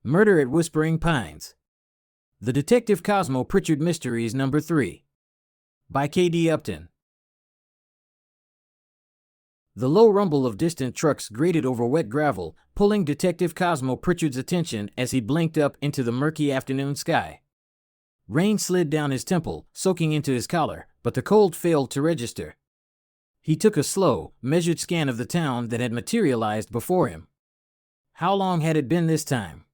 Murder at Whispering Pines. The Detective Cosmo Pritchard Mysteries No. 3. By K.D. Upton. The low rumble of distant trucks grated over wet gravel, pulling Detective Cosmo Pritchard's attention as he blinked up into the murky afternoon sky. Rain slid down his temple, soaking into his collar, but the cold failed to register. He took a slow, measured scan of the town that had materialized before him. How long had it been this time?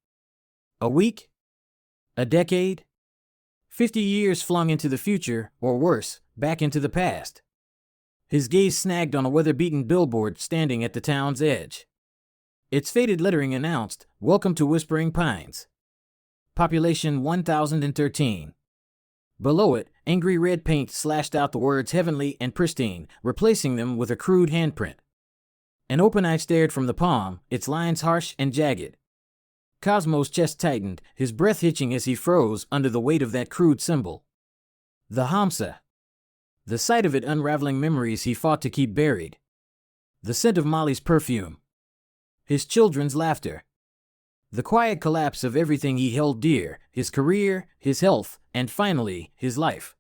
A week? A decade? 50 years flung into the future, or worse, back into the past. His gaze snagged on a weather-beaten billboard standing at the town's edge. Its faded lettering announced, "Welcome to Whispering Pines. Population 1013. Below it, angry red paint slashed out the words heavenly and pristine, replacing them with a crude handprint. An open eye stared from the palm, its lines harsh and jagged. Cosmo's chest tightened, his breath hitching as he froze under the weight of that crude symbol. The Hamsa. The sight of it unraveling memories he fought to keep buried. The scent of Molly's perfume. His children's laughter. The quiet collapse of everything he held dear, his career, his health, and finally, his life.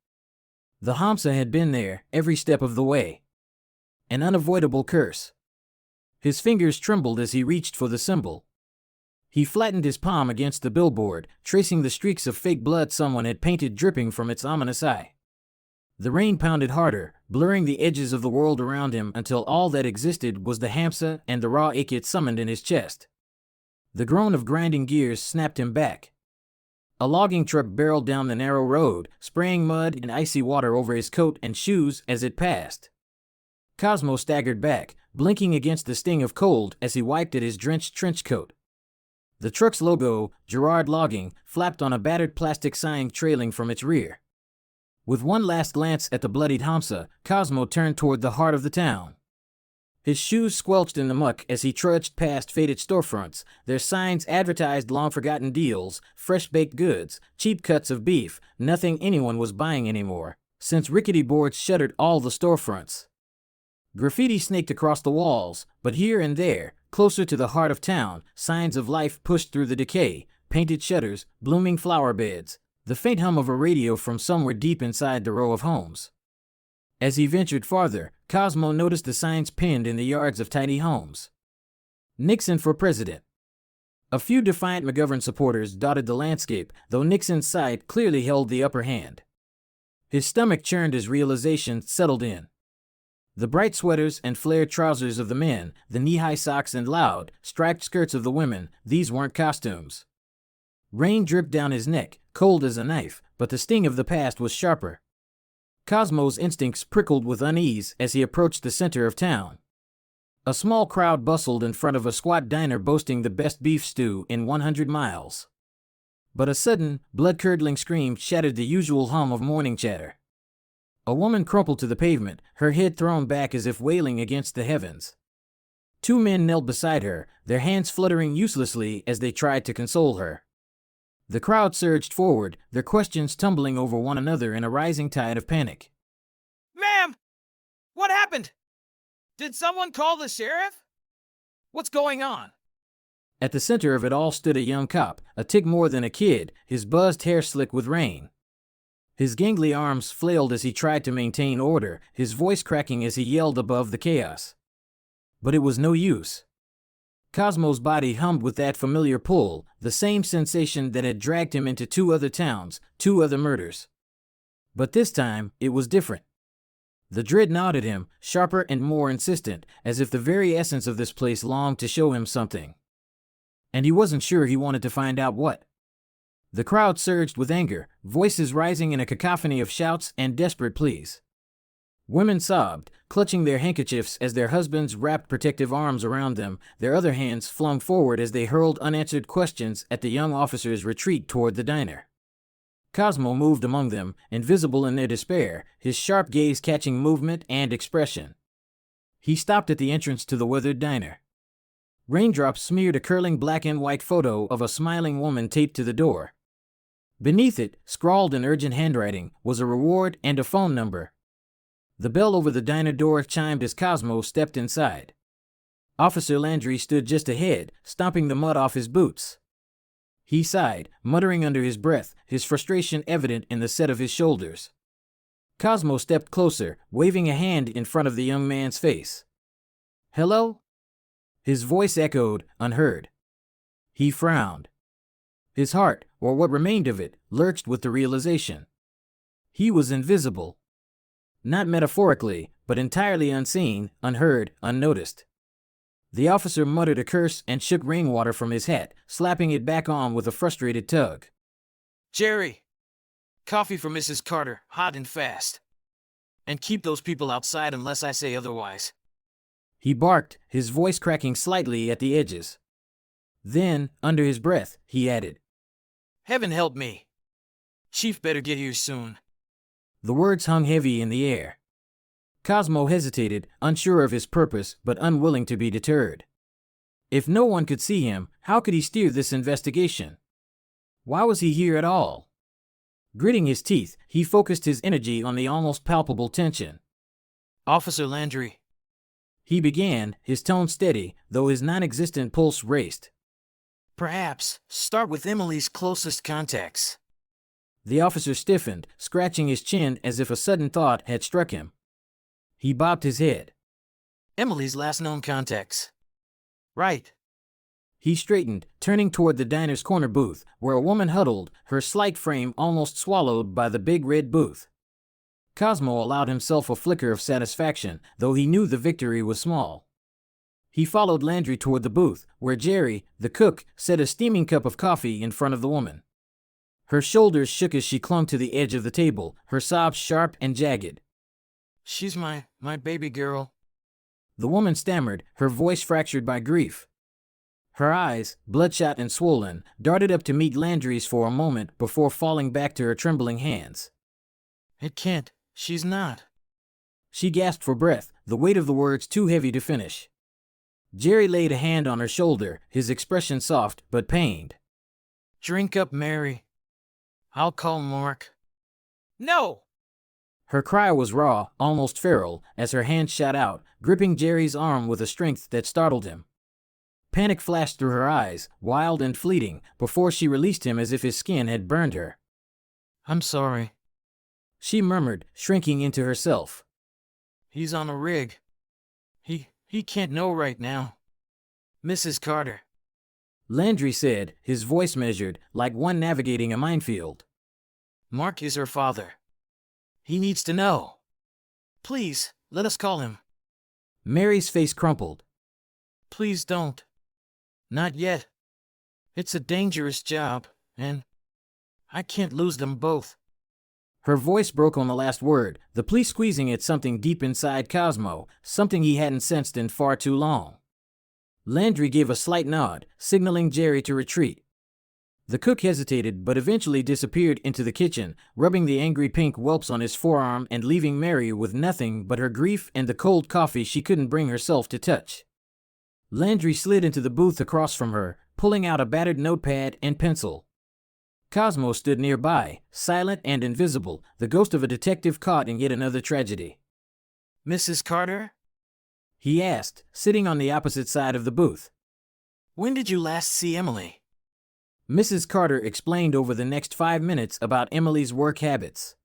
The Hamsa had been there, every step of the way. An unavoidable curse. His fingers trembled as he reached for the symbol. He flattened his palm against the billboard, tracing the streaks of fake blood someone had painted dripping from its ominous eye. The rain pounded harder, blurring the edges of the world around him until all that existed was the Hamsa and the raw ache it summoned in his chest. The groan of grinding gears snapped him back. A logging truck barreled down the narrow road, spraying mud and icy water over his coat and shoes as it passed. Cosmo staggered back, blinking against the sting of cold as he wiped at his drenched trench coat. The truck's logo, Gerard Logging, flapped on a battered plastic sign trailing from its rear. With one last glance at the bloodied Hamsa, Cosmo turned toward the heart of the town. His shoes squelched in the muck as he trudged past faded storefronts. Their signs advertised long-forgotten deals, fresh-baked goods, cheap cuts of beef, nothing anyone was buying anymore, since rickety boards shuttered all the storefronts. Graffiti snaked across the walls, but here and there, closer to the heart of town, signs of life pushed through the decay, painted shutters, blooming flower beds, the faint hum of a radio from somewhere deep inside the row of homes. As he ventured farther, Cosmo noticed the signs pinned in the yards of tiny homes. Nixon for president. A few defiant McGovern supporters dotted the landscape, though Nixon's side clearly held the upper hand. His stomach churned as realization settled in. The bright sweaters and flared trousers of the men, the knee-high socks and loud, striped skirts of the women, these weren't costumes. Rain dripped down his neck, cold as a knife, but the sting of the past was sharper. Cosmo's instincts prickled with unease as he approached the center of town. A small crowd bustled in front of a squat diner boasting the best beef stew in 100 miles. But a sudden, blood-curdling scream shattered the usual hum of morning chatter. A woman crumpled to the pavement, her head thrown back as if wailing against the heavens. Two men knelt beside her, their hands fluttering uselessly as they tried to console her. The crowd surged forward, their questions tumbling over one another in a rising tide of panic. "Ma'am! What happened? Did someone call the sheriff? What's going on?" At the center of it all stood a young cop, a tick more than a kid, his buzzed hair slick with rain. His gangly arms flailed as he tried to maintain order, his voice cracking as he yelled above the chaos. But it was no use. Cosmo's body hummed with that familiar pull, the same sensation that had dragged him into 2 other towns, 2 other murders. But this time, it was different. The dread gnawed at him, sharper and more insistent, as if the very essence of this place longed to show him something. And he wasn't sure he wanted to find out what. The crowd surged with anger, voices rising in a cacophony of shouts and desperate pleas. Women sobbed, clutching their handkerchiefs as their husbands wrapped protective arms around them, their other hands flung forward as they hurled unanswered questions at the young officer's retreat toward the diner. Cosmo moved among them, invisible in their despair, his sharp gaze catching movement and expression. He stopped at the entrance to the weathered diner. Raindrops smeared a curling black and white photo of a smiling woman taped to the door. Beneath it, scrawled in urgent handwriting, was a reward and a phone number. The bell over the diner door chimed as Cosmo stepped inside. Officer Landry stood just ahead, stomping the mud off his boots. He sighed, muttering under his breath, his frustration evident in the set of his shoulders. Cosmo stepped closer, waving a hand in front of the young man's face. "Hello?" His voice echoed, unheard. He frowned. His heart, or what remained of it, lurched with the realization. He was invisible. Not metaphorically, but entirely unseen, unheard, unnoticed. The officer muttered a curse and shook rainwater from his hat, slapping it back on with a frustrated tug. "Jerry! Coffee for Mrs. Carter, hot and fast. And keep those people outside unless I say otherwise." He barked, his voice cracking slightly at the edges. Then, under his breath, he added, "Heaven help me. Chief better get here soon." The words hung heavy in the air. Cosmo hesitated, unsure of his purpose but unwilling to be deterred. If no one could see him, how could he steer this investigation? Why was he here at all? Gritting his teeth, he focused his energy on the almost palpable tension. "Officer Landry," he began, his tone steady, though his non-existent pulse raced. "Perhaps start with Emily's closest contacts." The officer stiffened, scratching his chin as if a sudden thought had struck him. He bobbed his head. "Emily's last known contacts. Right." He straightened, turning toward the diner's corner booth, where a woman huddled, her slight frame almost swallowed by the big red booth. Cosmo allowed himself a flicker of satisfaction, though he knew the victory was small. He followed Landry toward the booth, where Jerry, the cook, set a steaming cup of coffee in front of the woman. Her shoulders shook as she clung to the edge of the table, her sobs sharp and jagged. "She's my baby girl." The woman stammered, her voice fractured by grief. Her eyes, bloodshot and swollen, darted up to meet Landry's for a moment before falling back to her trembling hands. "It can't. She's not." She gasped for breath, the weight of the words too heavy to finish. Jerry laid a hand on her shoulder, his expression soft but pained. "Drink up, Mary. I'll call Mark." "No!" Her cry was raw, almost feral, as her hand shot out, gripping Jerry's arm with a strength that startled him. Panic flashed through her eyes, wild and fleeting, before she released him as if his skin had burned her. "I'm sorry," she murmured, shrinking into herself. "He's on a rig. He can't know right now. Mrs. Carter." Landry said, his voice measured, like one navigating a minefield. "Mark is her father. He needs to know. Please, let us call him." Mary's face crumpled. "Please don't. Not yet. It's a dangerous job, and I can't lose them both." Her voice broke on the last word, the plea squeezing at something deep inside Cosmo, something he hadn't sensed in far too long. Landry gave a slight nod, signaling Jerry to retreat. The cook hesitated but eventually disappeared into the kitchen, rubbing the angry pink whelps on his forearm and leaving Mary with nothing but her grief and the cold coffee she couldn't bring herself to touch. Landry slid into the booth across from her, pulling out a battered notepad and pencil. Cosmo stood nearby, silent and invisible, the ghost of a detective caught in yet another tragedy. "Mrs. Carter?" he asked, sitting on the opposite side of the booth. "When did you last see Emily?" Mrs. Carter explained over the next 5 minutes about Emily's work habits.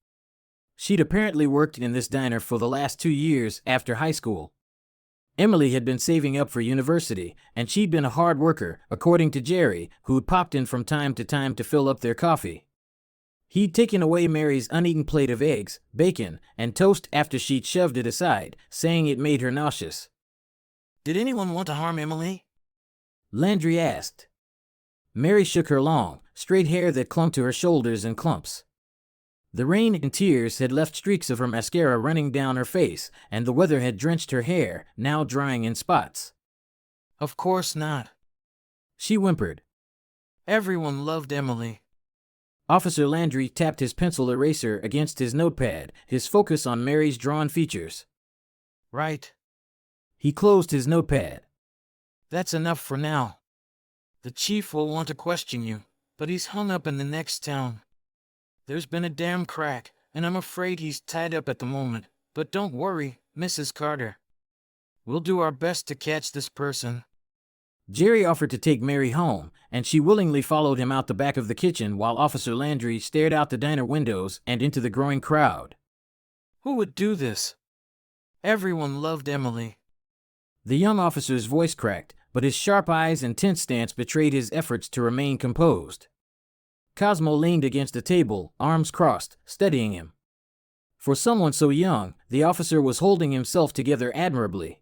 She'd apparently worked in this diner for the last 2 years after high school. Emily had been saving up for university, and she'd been a hard worker, according to Jerry, who'd popped in from time to fill up their coffee. He'd taken away Mary's uneaten plate of eggs, bacon, and toast after she'd shoved it aside, saying it made her nauseous. "Did anyone want to harm Emily?" Landry asked. Mary shook her long, straight hair that clung to her shoulders in clumps. The rain and tears had left streaks of her mascara running down her face, and the weather had drenched her hair, now drying in spots. "Of course not," she whimpered. "Everyone loved Emily." Officer Landry tapped his pencil eraser against his notepad, his focus on Mary's drawn features. "Right." He closed his notepad. "That's enough for now. The chief will want to question you, but he's hung up in the next town. There's been a damn crack, and I'm afraid he's tied up at the moment, but don't worry, Mrs. Carter. We'll do our best to catch this person." Jerry offered to take Mary home, and she willingly followed him out the back of the kitchen while Officer Landry stared out the diner windows and into the growing crowd. Who would do this? Everyone loved Emily. The young officer's voice cracked, but his sharp eyes and tense stance betrayed his efforts to remain composed. Cosmo leaned against a table, arms crossed, studying him. For someone so young, the officer was holding himself together admirably.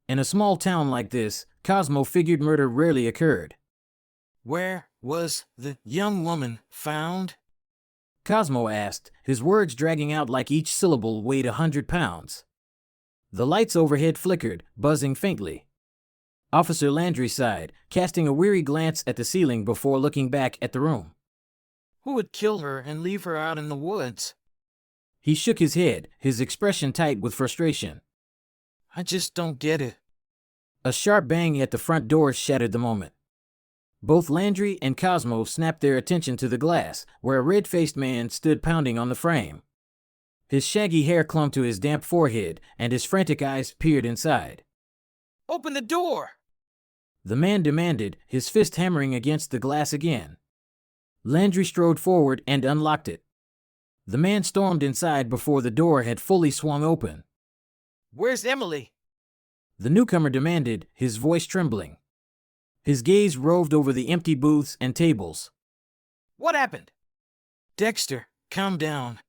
In a small town like this, Cosmo figured murder rarely occurred. Where was the young woman found? Cosmo asked, his words dragging out like each syllable weighed 100 pounds. The lights overhead flickered, buzzing faintly. Officer Landry sighed, casting a weary glance at the ceiling before looking back at the room. Who would kill her and leave her out in the woods? He shook his head, his expression tight with frustration. I just don't get it. A sharp bang at the front door shattered the moment. Both Landry and Cosmo snapped their attention to the glass, where a red-faced man stood pounding on the frame. His shaggy hair clung to his damp forehead, and his frantic eyes peered inside. Open the door! The man demanded, his fist hammering against the glass again. Landry strode forward and unlocked it. The man stormed inside before the door had fully swung open. Where's Emily? The newcomer demanded, his voice trembling. His gaze roved over the empty booths and tables. What happened? Dexter, calm down.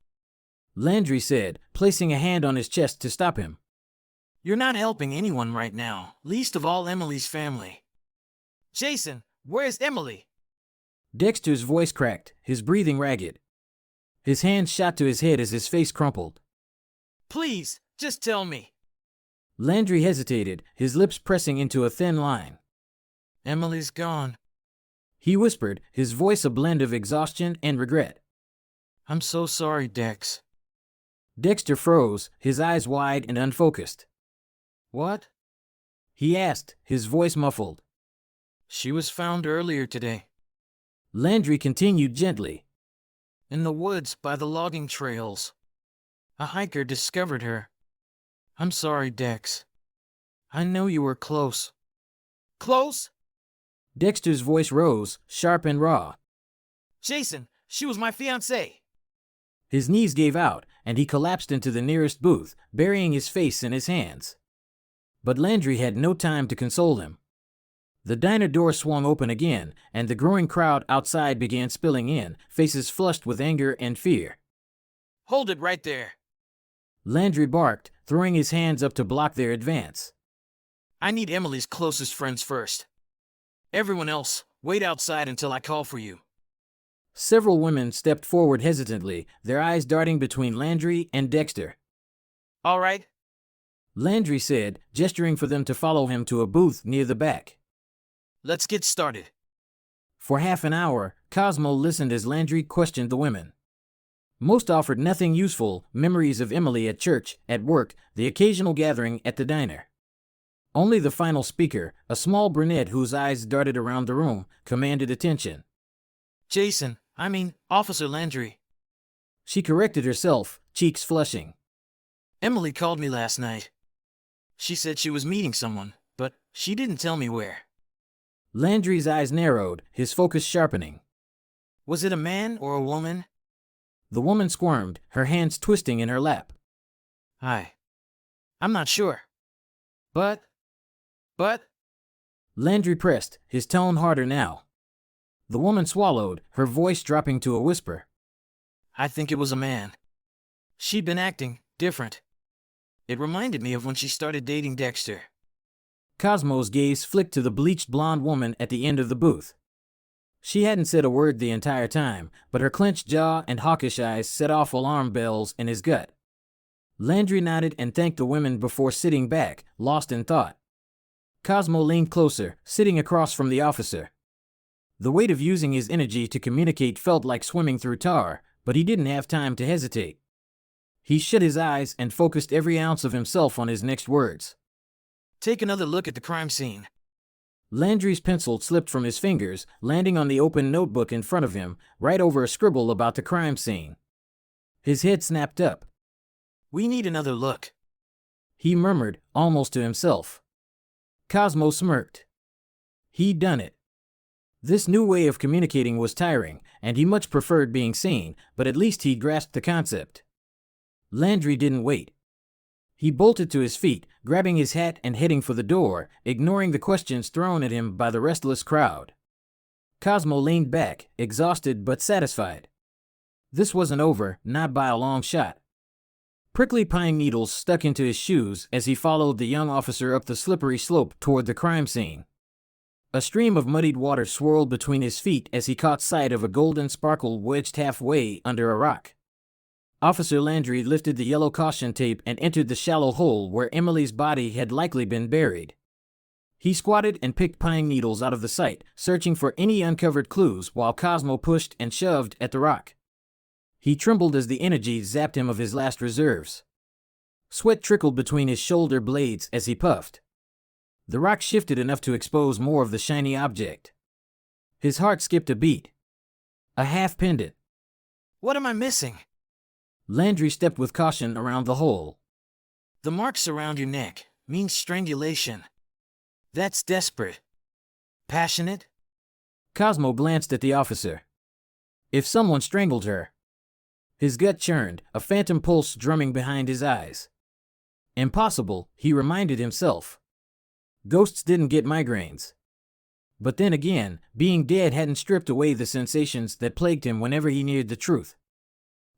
Landry said, placing a hand on his chest to stop him. You're not helping anyone right now, least of all Emily's family. Jason, where's Emily? Dexter's voice cracked, his breathing ragged. His hand shot to his head as his face crumpled. Please, just tell me. Landry hesitated, his lips pressing into a thin line. Emily's gone. He whispered, his voice a blend of exhaustion and regret. I'm so sorry, Dex. Dexter froze, his eyes wide and unfocused. What? He asked, his voice muffled. She was found earlier today. Landry continued gently. In the woods by the logging trails. A hiker discovered her. I'm sorry, Dex. I know you were close. Close? Dexter's voice rose, sharp and raw. Jason, she was my fiancée. His knees gave out, and he collapsed into the nearest booth, burying his face in his hands. But Landry had no time to console him. The diner door swung open again, and the growing crowd outside began spilling in, faces flushed with anger and fear. Hold it right there. Landry barked, throwing his hands up to block their advance. I need Emily's closest friends first. Everyone else, wait outside until I call for you. Several women stepped forward hesitantly, their eyes darting between Landry and Dexter. All right. Landry said, gesturing for them to follow him to a booth near the back. Let's get started. For half an hour, Cosmo listened as Landry questioned the women. Most offered nothing useful, memories of Emily at church, at work, the occasional gathering at the diner. Only the final speaker, a small brunette whose eyes darted around the room, commanded attention. Jason, Officer Landry. She corrected herself, cheeks flushing. Emily called me last night. She said she was meeting someone, but she didn't tell me where. Landry's eyes narrowed, his focus sharpening. Was it a man or a woman? The woman squirmed, her hands twisting in her lap. I'm not sure. But... Landry pressed, his tone harder now. The woman swallowed, her voice dropping to a whisper. I think it was a man. She'd been acting different. It reminded me of when she started dating Dexter. Cosmo's gaze flicked to the bleached blonde woman at the end of the booth. She hadn't said a word the entire time, but her clenched jaw and hawkish eyes set off alarm bells in his gut. Landry nodded and thanked the women before sitting back, lost in thought. Cosmo leaned closer, sitting across from the officer. The weight of using his energy to communicate felt like swimming through tar, but he didn't have time to hesitate. He shut his eyes and focused every ounce of himself on his next words. Take another look at the crime scene. Landry's pencil slipped from his fingers, landing on the open notebook in front of him, right over a scribble about the crime scene. His head snapped up. We need another look. He murmured, almost to himself. Cosmo smirked. He'd done it. This new way of communicating was tiring, and he much preferred being sane, but at least he'd grasped the concept. Landry didn't wait. He bolted to his feet, grabbing his hat and heading for the door, ignoring the questions thrown at him by the restless crowd. Cosmo leaned back, exhausted but satisfied. This wasn't over, not by a long shot. Prickly pine needles stuck into his shoes as he followed the young officer up the slippery slope toward the crime scene. A stream of muddied water swirled between his feet as he caught sight of a golden sparkle wedged halfway under a rock. Officer Landry lifted the yellow caution tape and entered the shallow hole where Emily's body had likely been buried. He squatted and picked pine needles out of the sight, searching for any uncovered clues while Cosmo pushed and shoved at the rock. He trembled as the energy zapped him of his last reserves. Sweat trickled between his shoulder blades as he puffed. The rock shifted enough to expose more of the shiny object. His heart skipped a beat. A half pendant. What am I missing? Landry stepped with caution around the hole. The marks around your neck mean strangulation. That's desperate. Passionate? Cosmo glanced at the officer. If someone strangled her. His gut churned, a phantom pulse drumming behind his eyes. Impossible, he reminded himself. Ghosts didn't get migraines. But then again, being dead hadn't stripped away the sensations that plagued him whenever he neared the truth.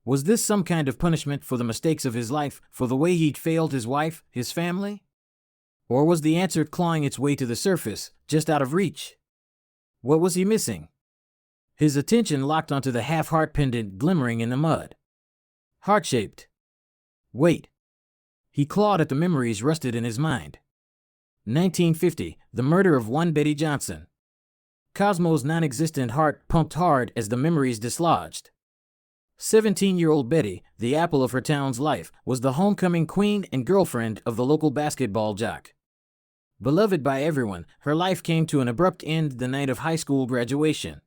Was this some kind of punishment for the mistakes of his life, for the way he'd failed his wife, his family? Or was the answer clawing its way to the surface, just out of reach? What was he missing? His attention locked onto the half-heart pendant glimmering in the mud. Heart-shaped. Wait. He clawed at the memories rusted in his mind. 1950, the murder of one Betty Johnson. Cosmo's non-existent heart pumped hard as the memories dislodged. 17-year-old Betty, the apple of her town's life, was the homecoming queen and girlfriend of the local basketball jock. Beloved by everyone, her life came to an abrupt end the night of high school graduation.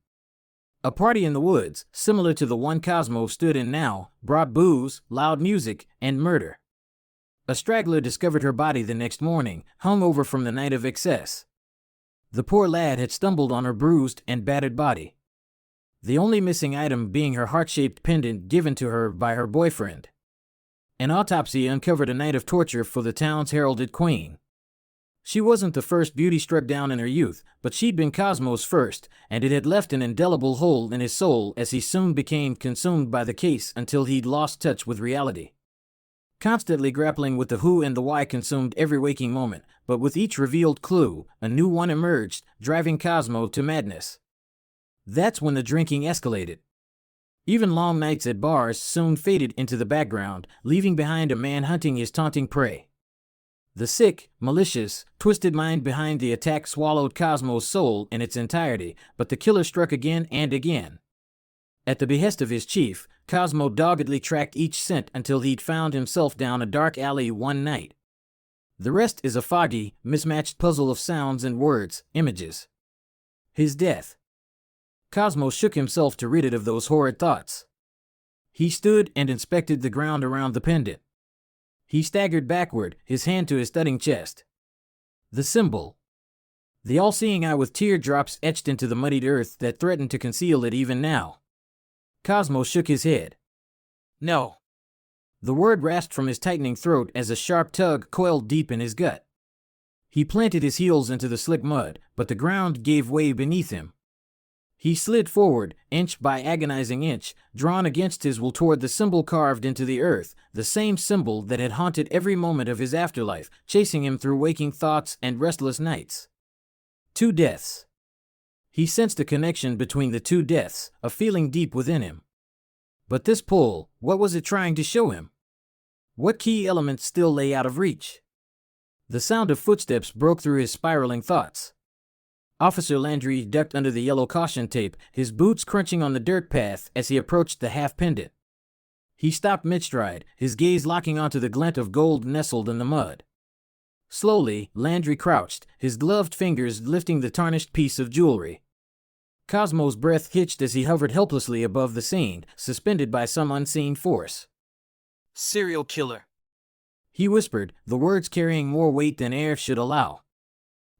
A party in the woods, similar to the one Cosmo stood in now, brought booze, loud music, and murder. A straggler discovered her body the next morning, hungover from the night of excess. The poor lad had stumbled on her bruised and battered body. The only missing item being her heart-shaped pendant given to her by her boyfriend. An autopsy uncovered a night of torture for the town's heralded queen. She wasn't the first beauty struck down in her youth, but she'd been Cosmo's first, and it had left an indelible hole in his soul as he soon became consumed by the case until he'd lost touch with reality. Constantly grappling with the who and the why consumed every waking moment, but with each revealed clue, a new one emerged, driving Cosmo to madness. That's when the drinking escalated. Even long nights at bars soon faded into the background, leaving behind a man hunting his taunting prey. The sick, malicious, twisted mind behind the attack swallowed Cosmo's soul in its entirety, but the killer struck again and again. At the behest of his chief, Cosmo doggedly tracked each scent until he'd found himself down a dark alley one night. The rest is a foggy, mismatched puzzle of sounds and words, images. His death. Cosmo shook himself to rid it of those horrid thoughts. He stood and inspected the ground around the pendant. He staggered backward, his hand to his thudding chest. The symbol. The all-seeing eye with teardrops etched into the muddied earth that threatened to conceal it even now. Cosmo shook his head. No. The word rasped from his tightening throat as a sharp tug coiled deep in his gut. He planted his heels into the slick mud, but the ground gave way beneath him. He slid forward, inch by agonizing inch, drawn against his will toward the symbol carved into the earth, the same symbol that had haunted every moment of his afterlife, chasing him through waking thoughts and restless nights. 2 deaths. He sensed a connection between the 2 deaths, a feeling deep within him. But this pull, what was it trying to show him? What key elements still lay out of reach? The sound of footsteps broke through his spiraling thoughts. Officer Landry ducked under the yellow caution tape, his boots crunching on the dirt path as he approached the half-pendant. He stopped mid-stride, his gaze locking onto the glint of gold nestled in the mud. Slowly, Landry crouched, his gloved fingers lifting the tarnished piece of jewelry. Cosmo's breath hitched as he hovered helplessly above the scene, suspended by some unseen force. Serial killer. He whispered, the words carrying more weight than air should allow.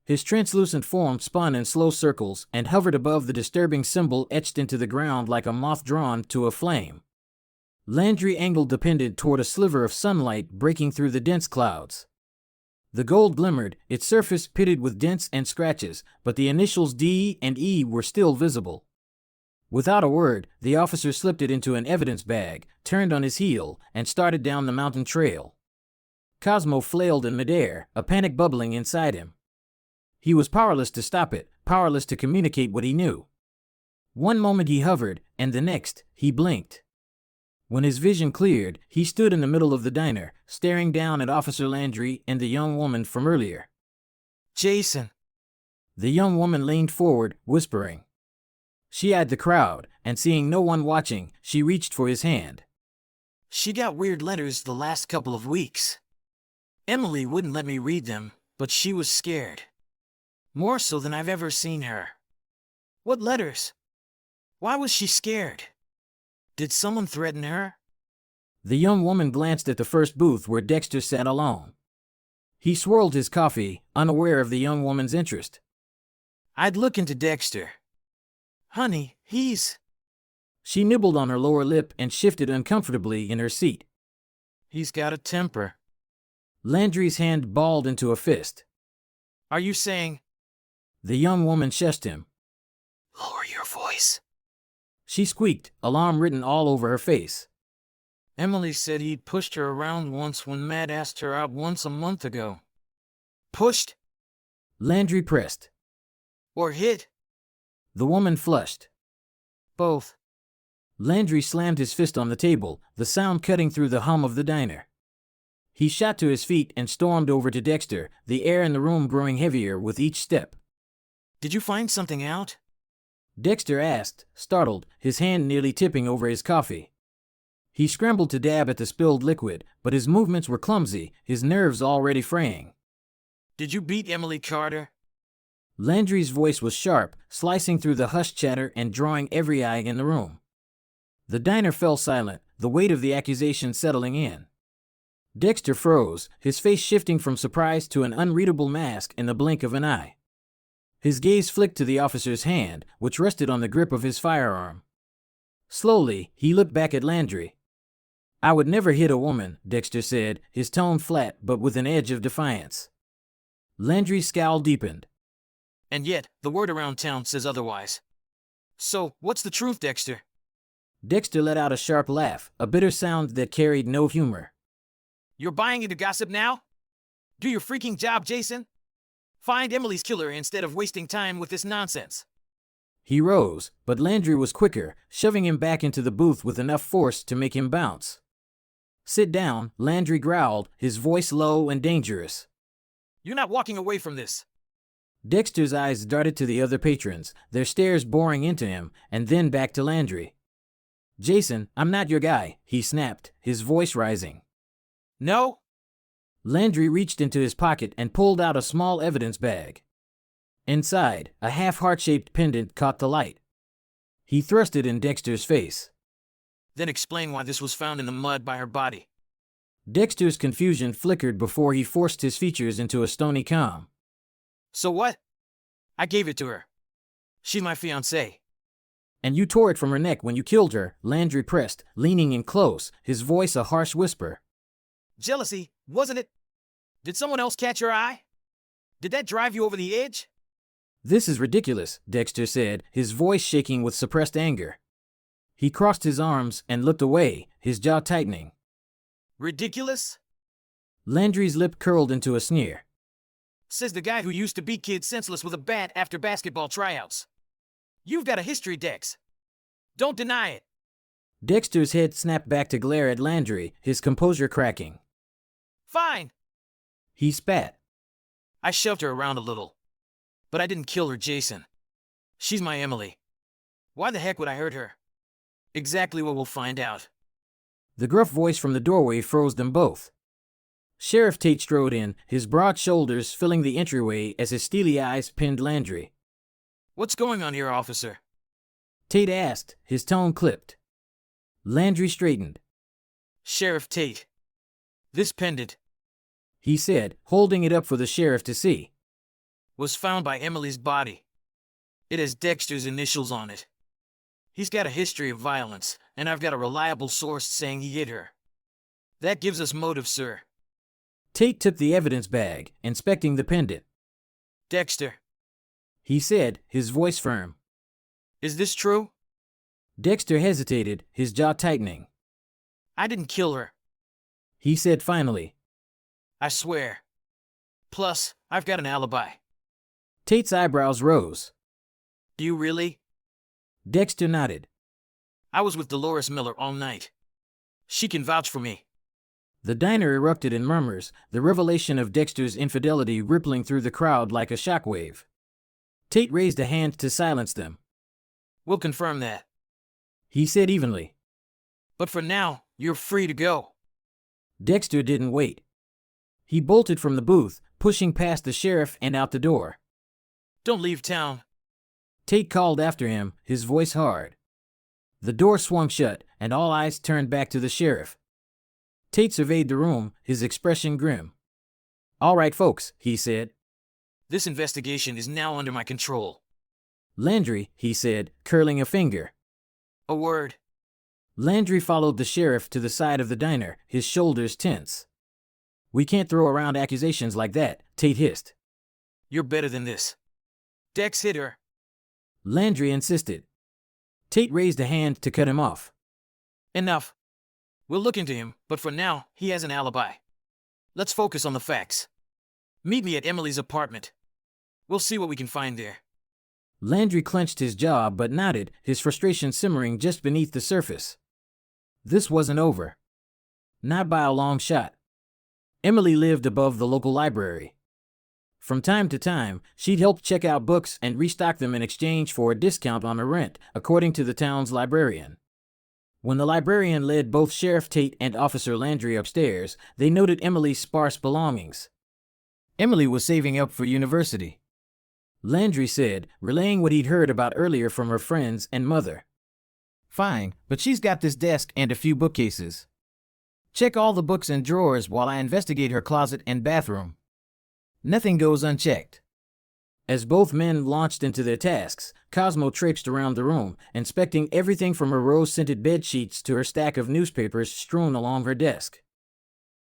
His translucent form spun in slow circles and hovered above the disturbing symbol etched into the ground like a moth drawn to a flame. Landry angled the pendant toward a sliver of sunlight breaking through the dense clouds. The gold glimmered, its surface pitted with dents and scratches, but the initials D and E were still visible. Without a word, the officer slipped it into an evidence bag, turned on his heel, and started down the mountain trail. Cosmo flailed in midair, a panic bubbling inside him. He was powerless to stop it, powerless to communicate what he knew. One moment he hovered, and the next, he blinked. When his vision cleared, he stood in the middle of the diner, staring down at Officer Landry and the young woman from earlier. Jason. The young woman leaned forward, whispering. She eyed the crowd, and seeing no one watching, she reached for his hand. She got weird letters the last couple of weeks. Emily wouldn't let me read them, but she was scared. More so than I've ever seen her. What letters? Why was she scared? Did someone threaten her? The young woman glanced at the first booth where Dexter sat alone. He swirled his coffee, unaware of the young woman's interest. I'd look into Dexter. Honey, he's... She nibbled on her lower lip and shifted uncomfortably in her seat. He's got a temper. Landry's hand balled into a fist. Are you saying... The young woman shushed him. Lower your voice. She squeaked, alarm written all over her face. Emily said he'd pushed her around once when Matt asked her out once a month ago. Pushed? Landry pressed. Or hit? The woman flushed. Both. Landry slammed his fist on the table, the sound cutting through the hum of the diner. He shot to his feet and stormed over to Dexter, the air in the room growing heavier with each step. Did you find something out? Dexter asked, startled, his hand nearly tipping over his coffee. He scrambled to dab at the spilled liquid, but his movements were clumsy, his nerves already fraying. Did you beat Emily Carter? Landry's voice was sharp, slicing through the hushed chatter and drawing every eye in the room. The diner fell silent, the weight of the accusation settling in. Dexter froze, his face shifting from surprise to an unreadable mask in the blink of an eye. His gaze flicked to the officer's hand, which rested on the grip of his firearm. Slowly, he looked back at Landry. I would never hit a woman, Dexter said, his tone flat but with an edge of defiance. Landry's scowl deepened. And yet, the word around town says otherwise. So, what's the truth, Dexter? Dexter let out a sharp laugh, a bitter sound that carried no humor. You're buying into gossip now? Do your freaking job, Jason. Find Emily's killer instead of wasting time with this nonsense. He rose, but Landry was quicker, shoving him back into the booth with enough force to make him bounce. Sit down, Landry growled, his voice low and dangerous. You're not walking away from this. Dexter's eyes darted to the other patrons, their stares boring into him, and then back to Landry. Jason, I'm not your guy, he snapped, his voice rising. No? Landry reached into his pocket and pulled out a small evidence bag. Inside, a half-heart-shaped pendant caught the light. He thrust it in Dexter's face. Then explain why this was found in the mud by her body. Dexter's confusion flickered before he forced his features into a stony calm. So what? I gave it to her. She's my fiancée. And you tore it from her neck when you killed her, Landry pressed, leaning in close, his voice a harsh whisper. Jealousy, wasn't it? Did someone else catch your eye? Did that drive you over the edge? This is ridiculous, Dexter said, his voice shaking with suppressed anger. He crossed his arms and looked away, his jaw tightening. Ridiculous? Landry's lip curled into a sneer. Says the guy who used to beat kids senseless with a bat after basketball tryouts. You've got a history, Dex. Don't deny it. Dexter's head snapped back to glare at Landry, his composure cracking. Fine. He spat. I shoved her around a little. But I didn't kill her, Jason. She's my Emily. Why the heck would I hurt her? Exactly what we'll find out. The gruff voice from the doorway froze them both. Sheriff Tate strode in, his broad shoulders filling the entryway as his steely eyes pinned Landry. What's going on here, officer? Tate asked, his tone clipped. Landry straightened. Sheriff Tate. This pendant. He said, holding it up for the sheriff to see. was found by Emily's body. It has Dexter's initials on it. He's got a history of violence, and I've got a reliable source saying he hit her. That gives us motive, sir. Tate took the evidence bag, inspecting the pendant. Dexter, He said, his voice firm. is this true? Dexter hesitated, his jaw tightening. I didn't kill her. He said finally. I swear. Plus, I've got an alibi. Tate's eyebrows rose. Do you really? Dexter nodded. I was with Dolores Miller all night. She can vouch for me. The diner erupted in murmurs, the revelation of Dexter's infidelity rippling through the crowd like a shockwave. Tate raised a hand to silence them. We'll confirm that. He said evenly. But for now, you're free to go. Dexter didn't wait. He bolted from the booth, pushing past the sheriff and out the door. Don't leave town. Tate called after him, his voice hard. The door swung shut, and all eyes turned back to the sheriff. Tate surveyed the room, his expression grim. All right, folks, he said. This investigation is now under my control. Landry, he said, curling a finger. A word. Landry followed the sheriff to the side of the diner, his shoulders tense. We can't throw around accusations like that, Tate hissed. You're better than this. Dex hit her. Landry insisted. Tate raised a hand to cut him off. Enough. We'll look into him, but for now, he has an alibi. Let's focus on the facts. Meet me at Emily's apartment. We'll see what we can find there. Landry clenched his jaw but nodded, his frustration simmering just beneath the surface. This wasn't over. Not by a long shot. Emily lived above the local library. From time to time, she'd help check out books and restock them in exchange for a discount on her rent, according to the town's librarian. When the librarian led both Sheriff Tate and Officer Landry upstairs, they noted Emily's sparse belongings. Emily was saving up for university. Landry said, relaying what he'd heard about earlier from her friends and mother. Fine, but she's got this desk and a few bookcases. Check all the books and drawers while I investigate her closet and bathroom. Nothing goes unchecked. As both men launched into their tasks, Cosmo traipsed around the room, inspecting everything from her rose-scented bed sheets to her stack of newspapers strewn along her desk.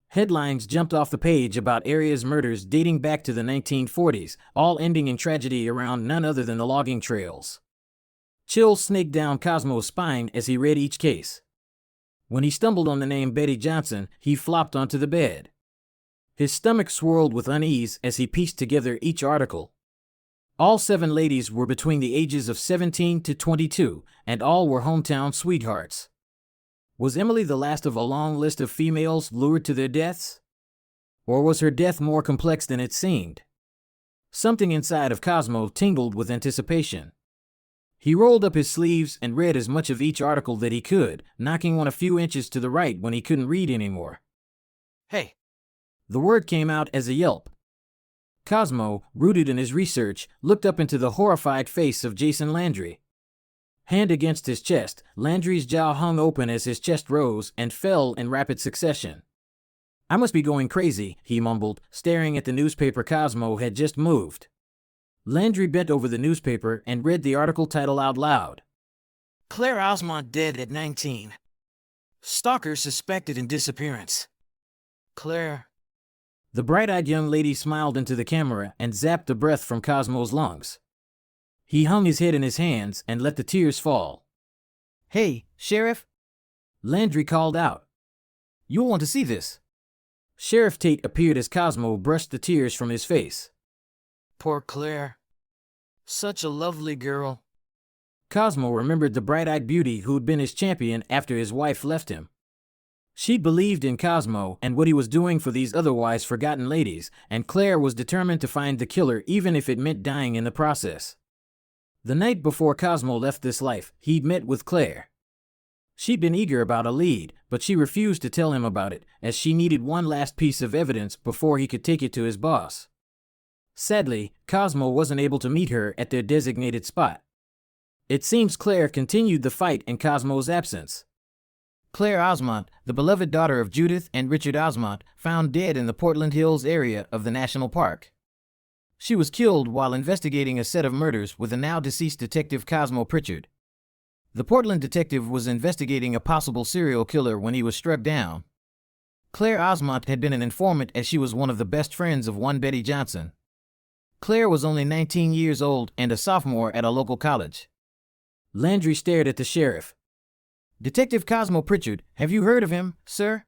Headlines jumped off the page about area's murders dating back to the 1940s, all ending in tragedy around none other than the logging trails. Chills snaked down Cosmo's spine as he read each case. When he stumbled on the name Betty Johnson, he flopped onto the bed. His stomach swirled with unease as he pieced together each article. All 7 ladies were between the ages of 17 to 22, and all were hometown sweethearts. Was Emily the last of a long list of females lured to their deaths? Or was her death more complex than it seemed? Something inside of Cosmo tingled with anticipation. He rolled up his sleeves and read as much of each article that he could, knocking one a few inches to the right when he couldn't read anymore. Hey. The word came out as a yelp. Cosmo, rooted in his research, looked up into the horrified face of Jason Landry. Hand against his chest, Landry's jaw hung open as his chest rose and fell in rapid succession. I must be going crazy, he mumbled, staring at the newspaper Cosmo had just moved. Landry bent over the newspaper and read the article title out loud. Claire Osmond dead at 19. Stalker suspected in disappearance. Claire. The bright-eyed young lady smiled into the camera and zapped the breath from Cosmo's lungs. He hung his head in his hands and let the tears fall. Hey, Sheriff? Landry called out. You'll want to see this. Sheriff Tate appeared as Cosmo brushed the tears from his face. Poor Claire. Such a lovely girl. Cosmo remembered the bright-eyed beauty who'd been his champion after his wife left him. She believed in Cosmo and what he was doing for these otherwise forgotten ladies, and Claire was determined to find the killer even if it meant dying in the process. The night before Cosmo left this life, he'd met with Claire. She'd been eager about a lead, but she refused to tell him about it, as she needed one last piece of evidence before he could take it to his boss. Sadly, Cosmo wasn't able to meet her at their designated spot. It seems Claire continued the fight in Cosmo's absence. Claire Osmond, the beloved daughter of Judith and Richard Osmond, found dead in the Portland Hills area of the national park. She was killed while investigating a set of murders with a now-deceased Detective Cosmo Pritchard. The Portland detective was investigating a possible serial killer when he was struck down. Claire Osmont had been an informant as she was one of the best friends of one Betty Johnson. Claire was only 19 years old and a sophomore at a local college. Landry stared at the sheriff. "Detective Cosmo Pritchard, have you heard of him, sir?"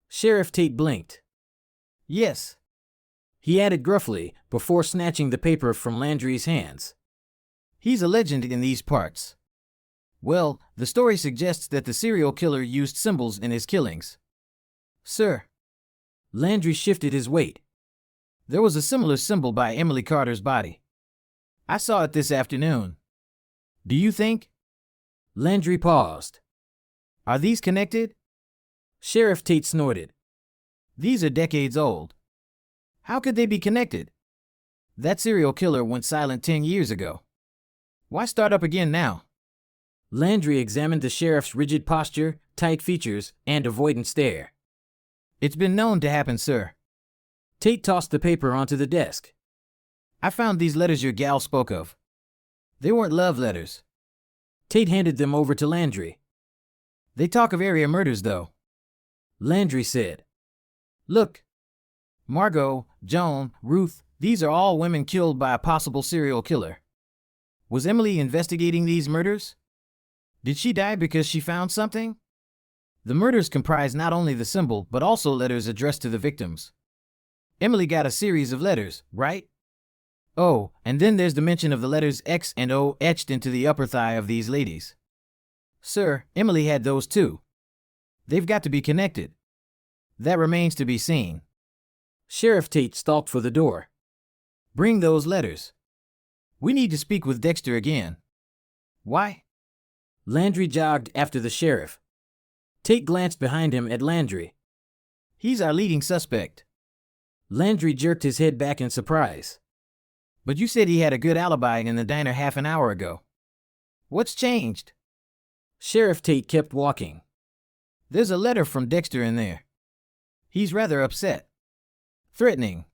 Sheriff Tate blinked. "Yes," he added gruffly, before snatching the paper from Landry's hands. "He's a legend in these parts. Well, the story suggests that the serial killer used symbols in his killings." "Sir." Landry shifted his weight. "There was a similar symbol by Emily Carter's body. I saw it this afternoon. Do you think?" Landry paused. "Are these connected?" Sheriff Tate snorted. "These are decades old. How could they be connected? That serial killer went silent 10 years ago. Why start up again now?" Landry examined the sheriff's rigid posture, tight features, and avoidant stare. "It's been known to happen, sir." Tate tossed the paper onto the desk. "I found these letters your gal spoke of. They weren't love letters." Tate handed them over to Landry. "They talk of area murders, though," Landry said. "Look. Margot, Joan, Ruth, these are all women killed by a possible serial killer. Was Emily investigating these murders? Did she die because she found something? The murders comprise not only the symbol, but also letters addressed to the victims. Emily got a series of letters, right? Oh, and then there's the mention of the letters X and O etched into the upper thigh of these ladies. Sir, Emily had those too. They've got to be connected. That remains to be seen." Sheriff Tate stalked for the door. "Bring those letters. We need to speak with Dexter again." "Why?" Landry jogged after the sheriff. Tate glanced behind him at Landry. "He's our leading suspect." Landry jerked his head back in surprise. "But you said he had a good alibi in the diner half an hour ago. What's changed?" Sheriff Tate kept walking. "There's a letter from Dexter in there. He's rather upset. Threatening."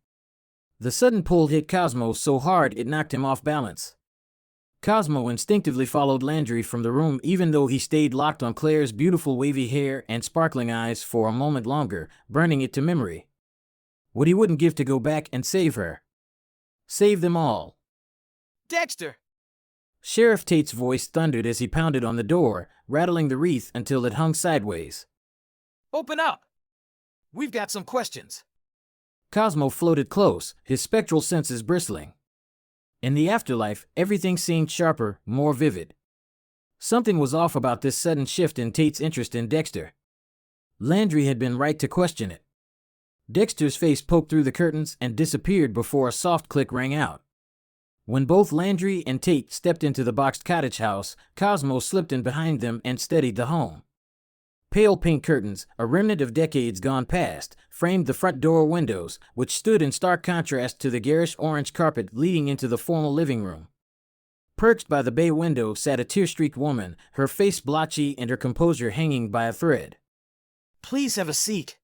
The sudden pull hit Cosmo so hard it knocked him off balance. Cosmo instinctively followed Landry from the room even though he stayed locked on Claire's beautiful wavy hair and sparkling eyes for a moment longer, burning it to memory. What he wouldn't give to go back and save her. Save them all. Dexter! Sheriff Tate's voice thundered as he pounded on the door, rattling the wreath until it hung sideways. Open up! We've got some questions. Cosmo floated close, his spectral senses bristling. In the afterlife, everything seemed sharper, more vivid. Something was off about this sudden shift in Tate's interest in Dexter. Landry had been right to question it. Dexter's face poked through the curtains and disappeared before a soft click rang out. When both Landry and Tate stepped into the boxed cottage house, Cosmo slipped in behind them and steadied the home. Pale pink curtains, a remnant of decades gone past, framed the front door windows, which stood in stark contrast to the garish orange carpet leading into the formal living room. Perched by the bay window sat a tear-streaked woman, her face blotchy and her composure hanging by a thread. Please have a seat,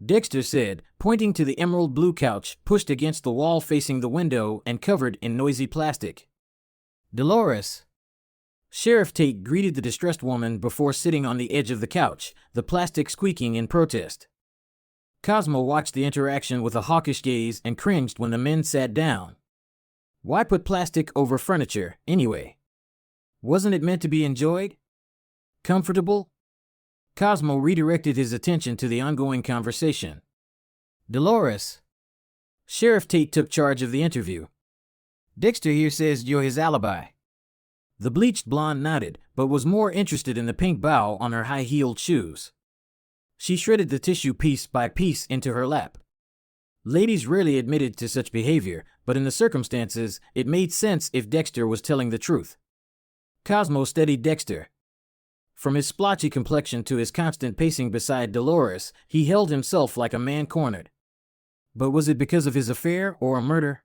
Dexter said, pointing to the emerald blue couch pushed against the wall facing the window and covered in noisy plastic. Dolores. Sheriff Tate greeted the distressed woman before sitting on the edge of the couch, the plastic squeaking in protest. Cosmo watched the interaction with a hawkish gaze and cringed when the men sat down. Why put plastic over furniture, anyway? Wasn't it meant to be enjoyed? Comfortable? Cosmo redirected his attention to the ongoing conversation. Dolores. Sheriff Tate took charge of the interview. Dexter here says you're his alibi. The bleached blonde nodded, but was more interested in the pink bow on her high-heeled shoes. She shredded the tissue piece by piece into her lap. Ladies rarely admitted to such behavior, but in the circumstances, it made sense if Dexter was telling the truth. Cosmo studied Dexter. From his splotchy complexion to his constant pacing beside Dolores, he held himself like a man cornered. But was it because of his affair or a murder?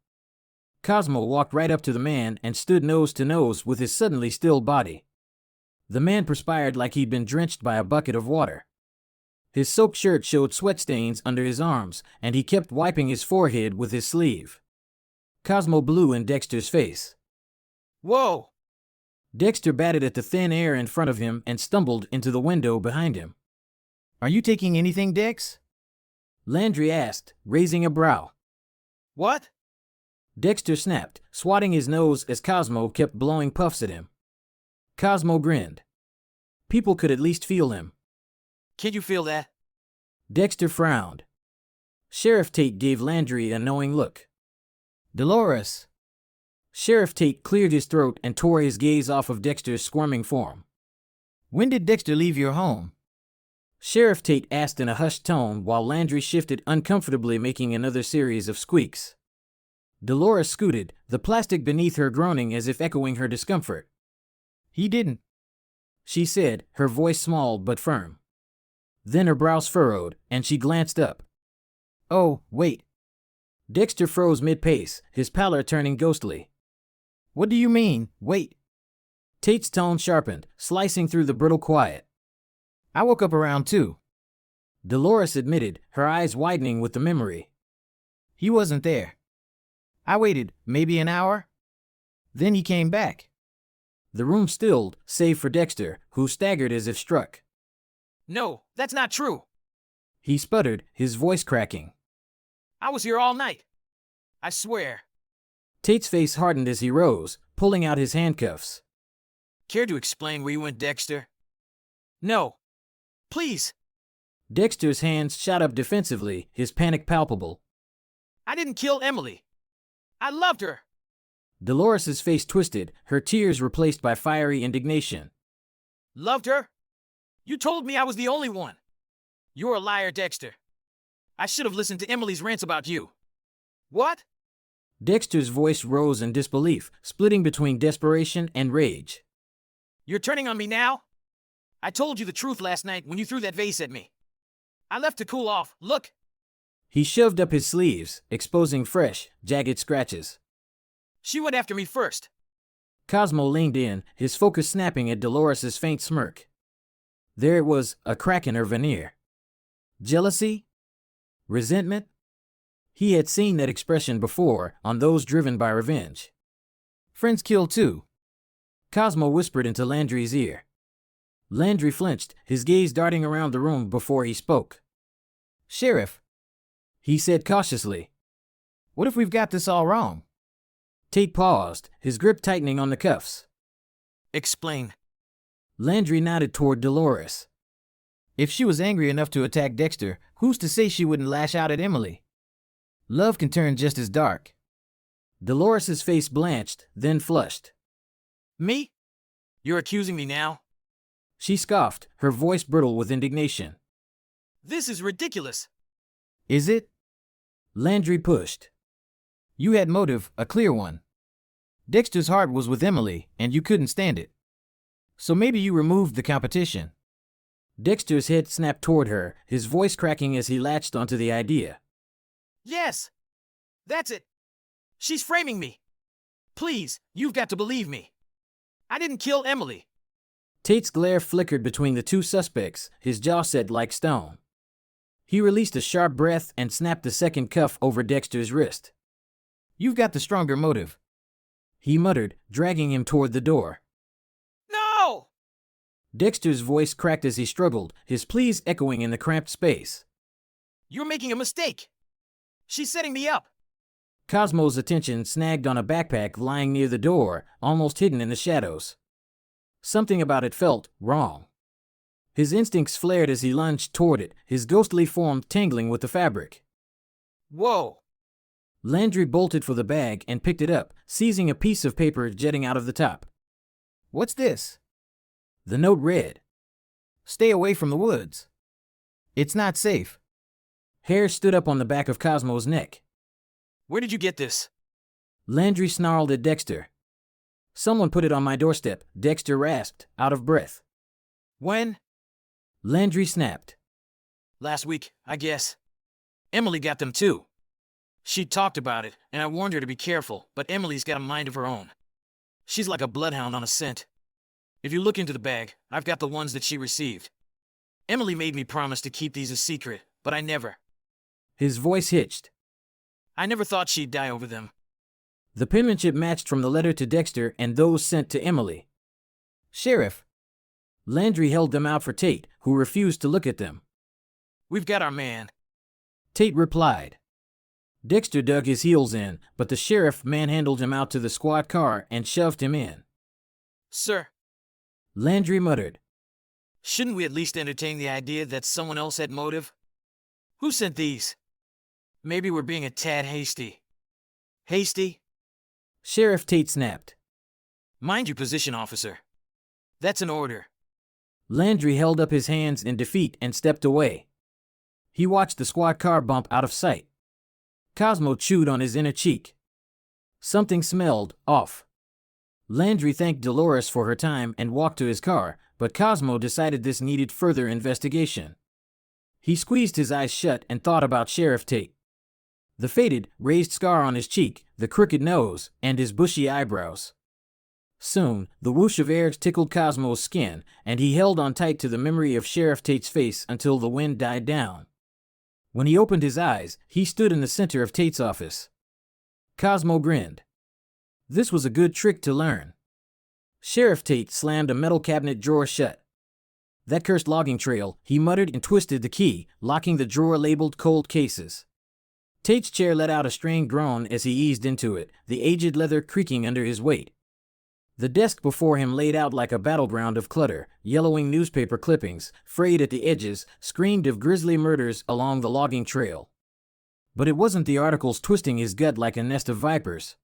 Cosmo walked right up to the man and stood nose to nose with his suddenly still body. The man perspired like he'd been drenched by a bucket of water. His soaked shirt showed sweat stains under his arms, and he kept wiping his forehead with his sleeve. Cosmo blew in Dexter's face. Whoa! Dexter batted at the thin air in front of him and stumbled into the window behind him. "Are you taking anything, Dex?" Landry asked, raising a brow. What? Dexter snapped, swatting his nose as Cosmo kept blowing puffs at him. Cosmo grinned. People could at least feel him. Can't you feel that? Dexter frowned. Sheriff Tate gave Landry a knowing look. "Dolores." Sheriff Tate cleared his throat and tore his gaze off of Dexter's squirming form. "When did Dexter leave your home?" Sheriff Tate asked in a hushed tone while Landry shifted uncomfortably, making another series of squeaks. Dolores scooted, the plastic beneath her groaning as if echoing her discomfort. "He didn't," she said, her voice small but firm. Then her brows furrowed, and she glanced up. "Oh, wait." Dexter froze mid-pace, his pallor turning ghostly. "What do you mean, wait?" Tate's tone sharpened, slicing through the brittle quiet. "I woke up around 2. Dolores admitted, her eyes widening with the memory. "He wasn't there. I waited, maybe an hour. Then he came back." The room stilled, save for Dexter, who staggered as if struck. No, that's not true. He sputtered, his voice cracking. I was here all night. I swear. Tate's face hardened as he rose, pulling out his handcuffs. Care to explain where you went, Dexter? No. Please. Dexter's hands shot up defensively, his panic palpable. I didn't kill Emily. I loved her. Dolores's face twisted, her tears replaced by fiery indignation. Loved her? You told me I was the only one. You're a liar, Dexter. I should have listened to Emily's rants about you. What? Dexter's voice rose in disbelief, splitting between desperation and rage. You're turning on me now? I told you the truth last night when you threw that vase at me. I left to cool off. Look. He shoved up his sleeves, exposing fresh, jagged scratches. She went after me first. Cosmo leaned in, his focus snapping at Dolores's faint smirk. There was a crack in her veneer. Jealousy? Resentment? He had seen that expression before, on those driven by revenge. Friends kill too. Cosmo whispered into Landry's ear. Landry flinched, his gaze darting around the room before he spoke. "Sheriff," he said cautiously. "What if we've got this all wrong?" Tate paused, his grip tightening on the cuffs. Explain. Landry nodded toward Dolores. "If she was angry enough to attack Dexter, who's to say she wouldn't lash out at Emily? Love can turn just as dark." Dolores's face blanched, then flushed. Me? You're accusing me now? She scoffed, her voice brittle with indignation. This is ridiculous. Is it? Landry pushed. You had motive, a clear one. Dexter's heart was with Emily, and you couldn't stand it. So maybe you removed the competition. Dexter's head snapped toward her, his voice cracking as he latched onto the idea. Yes. That's it. She's framing me. Please, you've got to believe me. I didn't kill Emily. Tate's glare flickered between the two suspects, his jaw set like stone. He released a sharp breath and snapped the second cuff over Dexter's wrist. You've got the stronger motive, he muttered, dragging him toward the door. No! Dexter's voice cracked as he struggled, his pleas echoing in the cramped space. You're making a mistake. She's setting me up. Cosmo's attention snagged on a backpack lying near the door, almost hidden in the shadows. Something about it felt wrong. His instincts flared as he lunged toward it, his ghostly form tingling with the fabric. Whoa! Landry bolted for the bag and picked it up, seizing a piece of paper jetting out of the top. What's this? The note read. Stay away from the woods. It's not safe. Hair stood up on the back of Cosmo's neck. Where did you get this? Landry snarled at Dexter. Someone put it on my doorstep, Dexter rasped, out of breath. When? Landry snapped. Last week, I guess. Emily got them too. She talked about it, and I warned her to be careful, but Emily's got a mind of her own. She's like a bloodhound on a scent. If you look into the bag, I've got the ones that she received. Emily made me promise to keep these a secret, but I never. His voice hitched. I never thought she'd die over them. The penmanship matched from the letter to Dexter and those sent to Emily. "Sheriff." Landry held them out for Tate, who refused to look at them. "We've got our man," Tate replied. Dexter dug his heels in, but the sheriff manhandled him out to the squad car and shoved him in. "Sir," Landry muttered. "shouldn't we at least entertain the idea that someone else had motive? Who sent these? Maybe we're being a tad hasty." "Hasty?" Sheriff Tate snapped. "Mind your position, officer. That's an order." Landry held up his hands in defeat and stepped away. He watched the squad car bump out of sight. Cosmo chewed on his inner cheek. Something smelled off. Landry thanked Dolores for her time and walked to his car, but Cosmo decided this needed further investigation. He squeezed his eyes shut and thought about Sheriff Tate. The faded, raised scar on his cheek, the crooked nose, and his bushy eyebrows. Soon, the whoosh of air tickled Cosmo's skin, and he held on tight to the memory of Sheriff Tate's face until the wind died down. When he opened his eyes, he stood in the center of Tate's office. Cosmo grinned. This was a good trick to learn. Sheriff Tate slammed a metal cabinet drawer shut. "That cursed logging trail," he muttered and twisted the key, locking the drawer labeled "Cold Cases." Tate's chair let out a strained groan as he eased into it, the aged leather creaking under his weight. The desk before him laid out like a battleground of clutter. Yellowing newspaper clippings, frayed at the edges, screamed of grisly murders along the logging trail. But it wasn't the articles twisting his gut like a nest of vipers.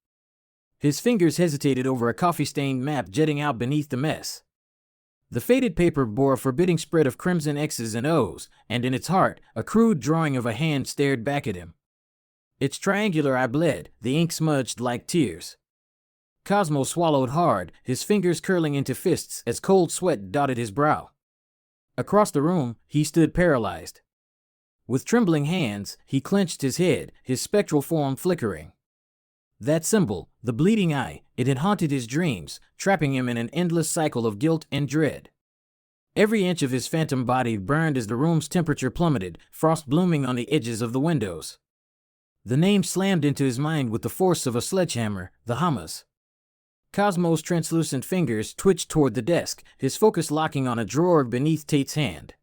His fingers hesitated over a coffee-stained map jutting out beneath the mess. The faded paper bore a forbidding spread of crimson X's and O's, and in its heart, a crude drawing of a hand stared back at him. Its triangular eye bled, the ink smudged like tears. Cosmo swallowed hard, his fingers curling into fists as cold sweat dotted his brow. Across the room, he stood paralyzed. With trembling hands, he clenched his head, his spectral form flickering. That symbol, the bleeding eye, it had haunted his dreams, trapping him in an endless cycle of guilt and dread. Every inch of his phantom body burned as the room's temperature plummeted, frost blooming on the edges of the windows. The name slammed into his mind with the force of a sledgehammer, the Hamas. Cosmo's translucent fingers twitched toward the desk, his focus locking on a drawer beneath Tate's hand.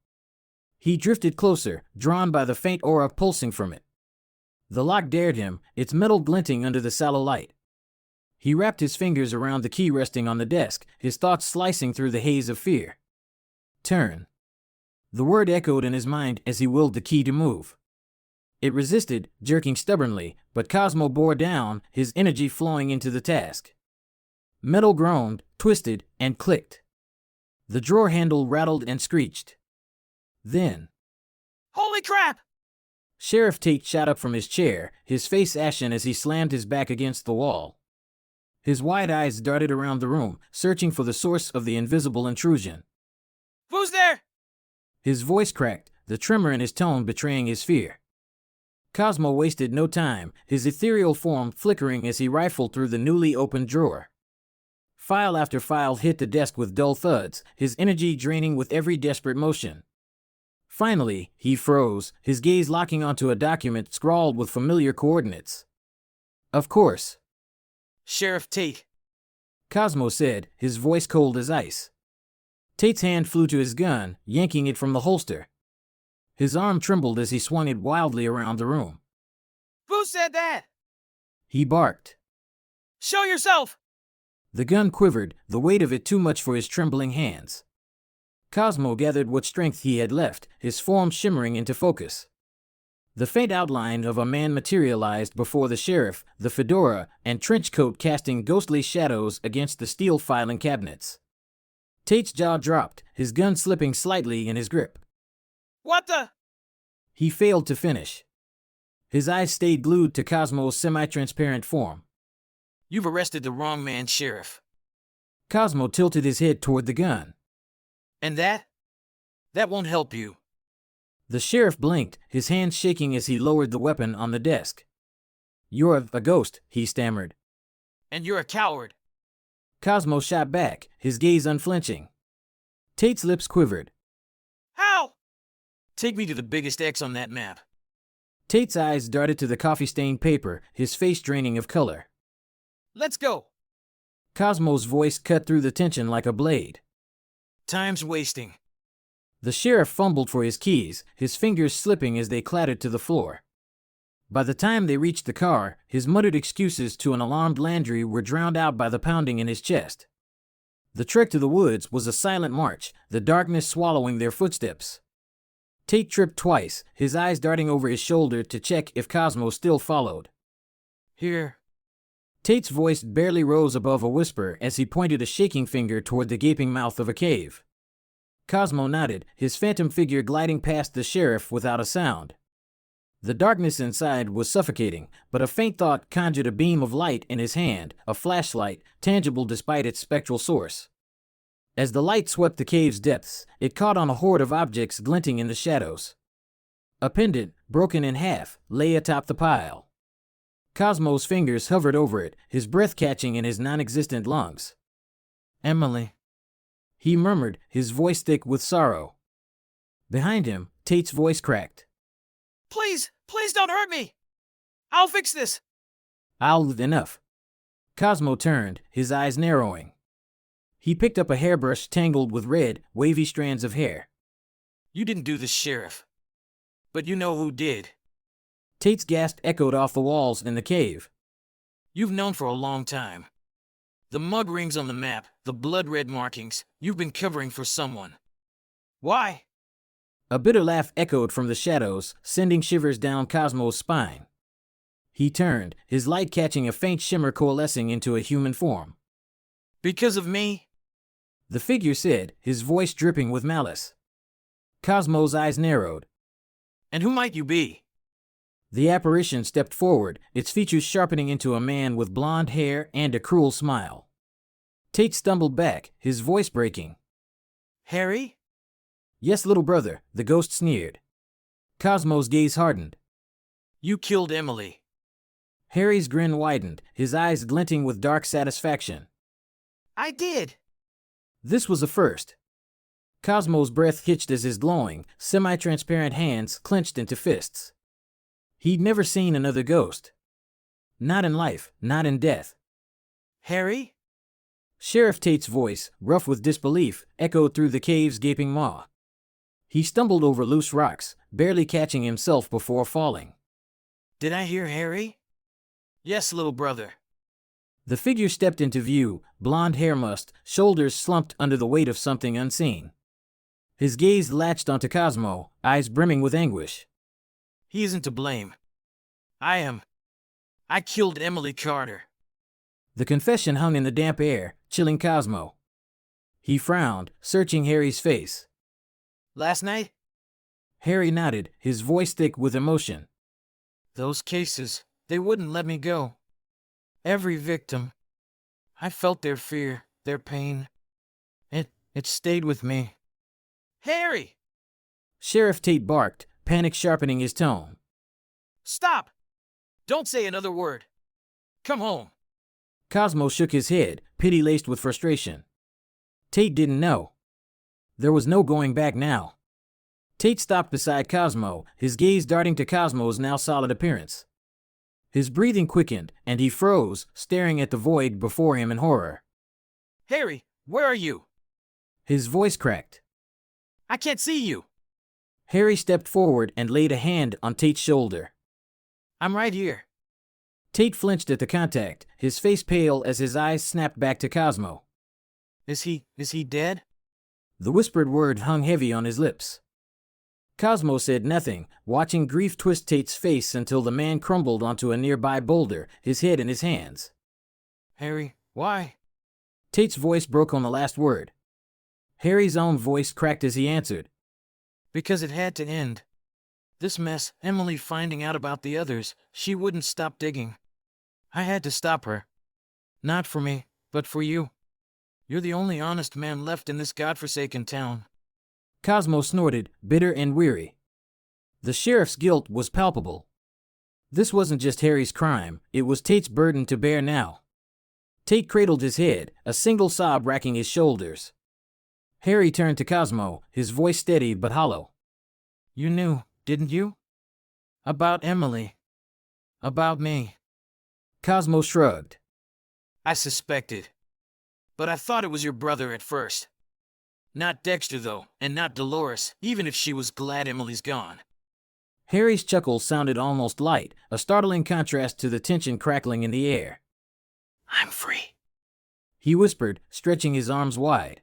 He drifted closer, drawn by the faint aura pulsing from it. The lock dared him, its metal glinting under the sallow light. He wrapped his fingers around the key resting on the desk, his thoughts slicing through the haze of fear. "Turn." The word echoed in his mind as he willed the key to move. It resisted, jerking stubbornly, but Cosmo bore down, his energy flowing into the task. Metal groaned, twisted, and clicked. The drawer handle rattled and screeched. Then, "Holy crap!" Sheriff Tate shot up from his chair, his face ashen as he slammed his back against the wall. His wide eyes darted around the room, searching for the source of the invisible intrusion. "Who's there?" His voice cracked, the tremor in his tone betraying his fear. Cosmo wasted no time, his ethereal form flickering as he rifled through the newly opened drawer. File after file hit the desk with dull thuds, his energy draining with every desperate motion. Finally, he froze, his gaze locking onto a document scrawled with familiar coordinates. "Of course." "Sheriff Tate," Cosmo said, his voice cold as ice. Tate's hand flew to his gun, yanking it from the holster. His arm trembled as he swung it wildly around the room. "Who said that?" He barked. "Show yourself!" The gun quivered, the weight of it too much for his trembling hands. Cosmo gathered what strength he had left, his form shimmering into focus. The faint outline of a man materialized before the sheriff, the fedora and trench coat casting ghostly shadows against the steel filing cabinets. Tate's jaw dropped, his gun slipping slightly in his grip. "What the?" He failed to finish. His eyes stayed glued to Cosmo's semi-transparent form. "You've arrested the wrong man, Sheriff." Cosmo tilted his head toward the gun. "And that? That won't help you." The sheriff blinked, his hands shaking as he lowered the weapon on the desk. "You're a ghost," he stammered. "And you're a coward." Cosmo shot back, his gaze unflinching. Tate's lips quivered. "How?" "Take me to the biggest X on that map." Tate's eyes darted to the coffee-stained paper, his face draining of color. Let's go. Cosmo's voice cut through the tension like a blade. Time's wasting. The sheriff fumbled for his keys, his fingers slipping as they clattered to the floor. By the time they reached the car, his muttered excuses to an alarmed Landry were drowned out by the pounding in his chest. The trek to the woods was a silent march, the darkness swallowing their footsteps. Tate tripped twice, his eyes darting over his shoulder to check if Cosmo still followed. Here. Tate's voice barely rose above a whisper as he pointed a shaking finger toward the gaping mouth of a cave. Cosmo nodded, his phantom figure gliding past the sheriff without a sound. The darkness inside was suffocating, but a faint thought conjured a beam of light in his hand, a flashlight, tangible despite its spectral source. As the light swept the cave's depths, it caught on a horde of objects glinting in the shadows. A pendant, broken in half, lay atop the pile. Cosmo's fingers hovered over it, his breath catching in his non-existent lungs. Emily, he murmured, his voice thick with sorrow. Behind him, Tate's voice cracked. Please don't hurt me. I'll fix this. Enough. Cosmo turned, his eyes narrowing. He picked up a hairbrush tangled with red, wavy strands of hair. You didn't do this, Sheriff. But you know who did. Tate's gasp echoed off the walls in the cave. You've known for a long time. The mud rings on the map, the blood-red markings, you've been covering for someone. Why? A bitter laugh echoed from the shadows, sending shivers down Cosmo's spine. He turned, his light catching a faint shimmer coalescing into a human form. Because of me? The figure said, his voice dripping with malice. Cosmo's eyes narrowed. And who might you be? The apparition stepped forward, its features sharpening into a man with blonde hair and a cruel smile. Tate stumbled back, his voice breaking. Harry? Yes, little brother, the ghost sneered. Cosmo's gaze hardened. You killed Emily. Harry's grin widened, his eyes glinting with dark satisfaction. I did. This was a first. Cosmo's breath hitched as his glowing, semi-transparent hands clenched into fists. He'd never seen another ghost. Not in life, not in death. Harry? Sheriff Tate's voice, rough with disbelief, echoed through the cave's gaping maw. He stumbled over loose rocks, barely catching himself before falling. Did I hear Harry? Yes, little brother. The figure stepped into view, blonde hair mussed, shoulders slumped under the weight of something unseen. His gaze latched onto Cosmo, eyes brimming with anguish. He isn't to blame. I am. I killed Emily Carter. The confession hung in the damp air, chilling Cosmo. He frowned, searching Harry's face. Last night? Harry nodded, his voice thick with emotion. Those cases, they wouldn't let me go. Every victim. I felt their fear, their pain. It stayed with me. Harry! Sheriff Tate barked, panic sharpening his tone. Stop! Don't say another word. Come home. Cosmo shook his head, pity laced with frustration. Tate didn't know. There was no going back now. Tate stopped beside Cosmo, his gaze darting to Cosmo's now solid appearance. His breathing quickened, and he froze, staring at the void before him in horror. Harry, where are you? His voice cracked. I can't see you. Harry stepped forward and laid a hand on Tate's shoulder. I'm right here. Tate flinched at the contact, his face pale as his eyes snapped back to Cosmo. Is he dead? The whispered word hung heavy on his lips. Cosmo said nothing, watching grief twist Tate's face until the man crumbled onto a nearby boulder, his head in his hands. Harry, why? Tate's voice broke on the last word. Harry's own voice cracked as he answered. Because it had to end. This mess, Emily finding out about the others, she wouldn't stop digging. I had to stop her. Not for me, but for you. You're the only honest man left in this godforsaken town. Cosmo snorted, bitter and weary. The sheriff's guilt was palpable. This wasn't just Harry's crime, it was Tate's burden to bear now. Tate cradled his head, a single sob racking his shoulders. Harry turned to Cosmo, his voice steady but hollow. You knew, didn't you? About Emily. About me. Cosmo shrugged. I suspected. But I thought it was your brother at first. Not Dexter, though, and not Dolores, even if she was glad Emily's gone. Harry's chuckle sounded almost light, a startling contrast to the tension crackling in the air. I'm free, he whispered, stretching his arms wide.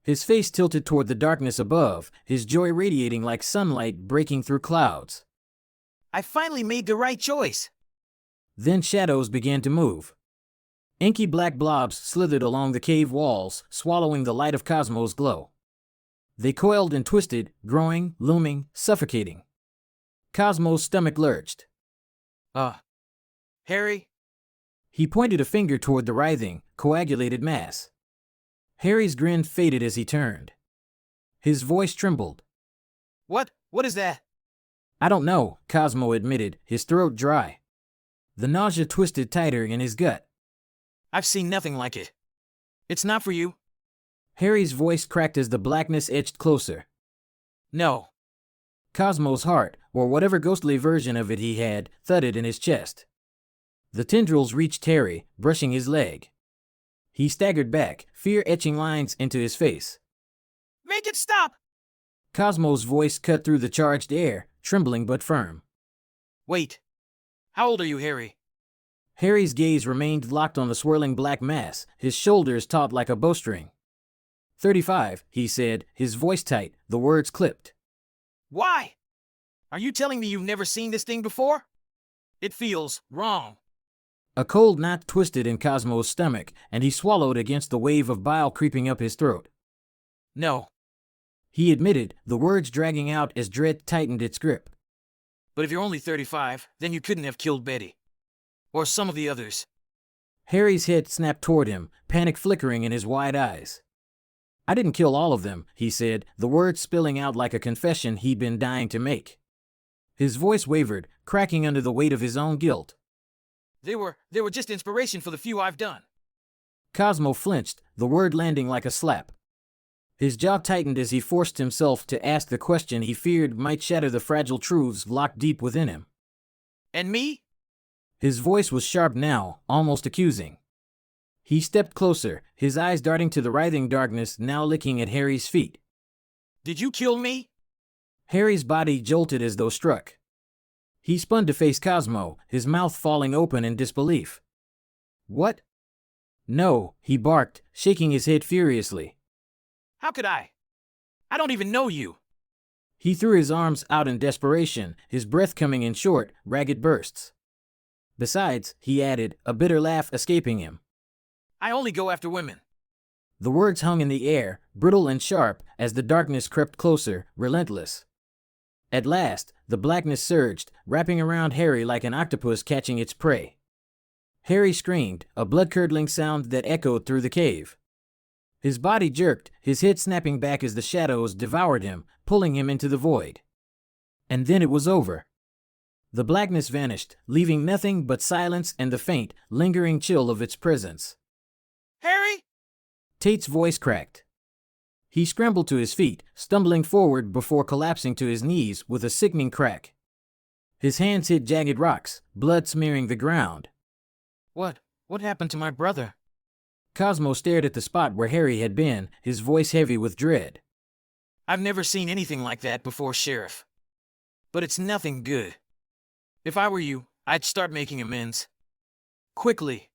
His face tilted toward the darkness above, his joy radiating like sunlight breaking through clouds. I finally made the right choice. Then shadows began to move. Inky black blobs slithered along the cave walls, swallowing the light of Cosmo's glow. They coiled and twisted, growing, looming, suffocating. Cosmo's stomach lurched. Harry? He pointed a finger toward the writhing, coagulated mass. Harry's grin faded as he turned. His voice trembled. What is that? I don't know, Cosmo admitted, his throat dry. The nausea twisted tighter in his gut. I've seen nothing like it. It's not for you. Harry's voice cracked as the blackness edged closer. No. Cosmo's heart, or whatever ghostly version of it he had, thudded in his chest. The tendrils reached Harry, brushing his leg. He staggered back, fear etching lines into his face. Make it stop! Cosmo's voice cut through the charged air, trembling but firm. Wait. How old are you, Harry? Harry's gaze remained locked on the swirling black mass, his shoulders taut like a bowstring. 35, he said, his voice tight, the words clipped. Why? Are you telling me you've never seen this thing before? It feels wrong. A cold knot twisted in Cosmo's stomach, and he swallowed against the wave of bile creeping up his throat. No. He admitted, the words dragging out as dread tightened its grip. But if you're only 35, then you couldn't have killed Betty. Or some of the others. Harry's head snapped toward him, panic flickering in his wide eyes. I didn't kill all of them, he said, the words spilling out like a confession he'd been dying to make. His voice wavered, cracking under the weight of his own guilt. They were just inspiration for the few I've done. Cosmo flinched, the word landing like a slap. His jaw tightened as he forced himself to ask the question he feared might shatter the fragile truths locked deep within him. And me? His voice was sharp now, almost accusing. He stepped closer, his eyes darting to the writhing darkness now licking at Harry's feet. Did you kill me? Harry's body jolted as though struck. He spun to face Cosmo, his mouth falling open in disbelief. What? No, he barked, shaking his head furiously. How could I? I don't even know you. He threw his arms out in desperation, his breath coming in short, ragged bursts. Besides, he added, a bitter laugh escaping him. I only go after women. The words hung in the air, brittle and sharp, as the darkness crept closer, relentless. At last, the blackness surged, wrapping around Harry like an octopus catching its prey. Harry screamed, a blood-curdling sound that echoed through the cave. His body jerked, his head snapping back as the shadows devoured him, pulling him into the void. And then it was over. The blackness vanished, leaving nothing but silence and the faint, lingering chill of its presence. Harry? Tate's voice cracked. He scrambled to his feet, stumbling forward before collapsing to his knees with a sickening crack. His hands hit jagged rocks, blood smearing the ground. What happened to my brother? Cosmo stared at the spot where Harry had been, his voice heavy with dread. I've never seen anything like that before, Sheriff. But it's nothing good. If I were you, I'd start making amends. Quickly.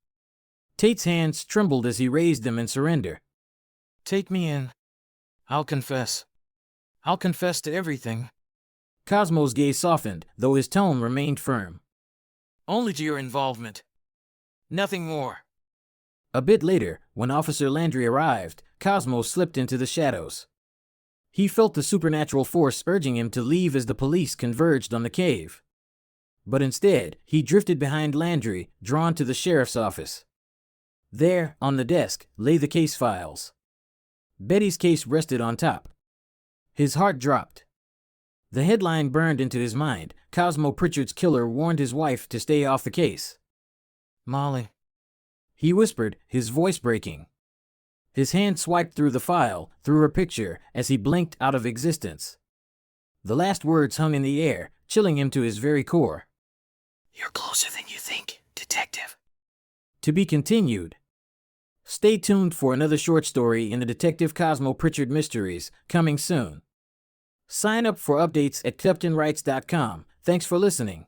Tate's hands trembled as he raised them in surrender. Take me in. I'll confess. I'll confess to everything. Cosmo's gaze softened, though his tone remained firm. Only to your involvement. Nothing more. A bit later, when Officer Landry arrived, Cosmo slipped into the shadows. He felt the supernatural force urging him to leave as the police converged on the cave. But instead, he drifted behind Landry, drawn to the sheriff's office. There, on the desk, lay the case files. Betty's case rested on top. His heart dropped. The headline burned into his mind. Cosmo Pritchard's killer warned his wife to stay off the case. Molly. He whispered, his voice breaking. His hand swiped through the file, through her picture, as he blinked out of existence. The last words hung in the air, chilling him to his very core. You're closer than you think, Detective. To be continued. Stay tuned for another short story in the Detective Cosmo Pritchard mysteries, coming soon. Sign up for updates at CaptainWrites.com. Thanks for listening.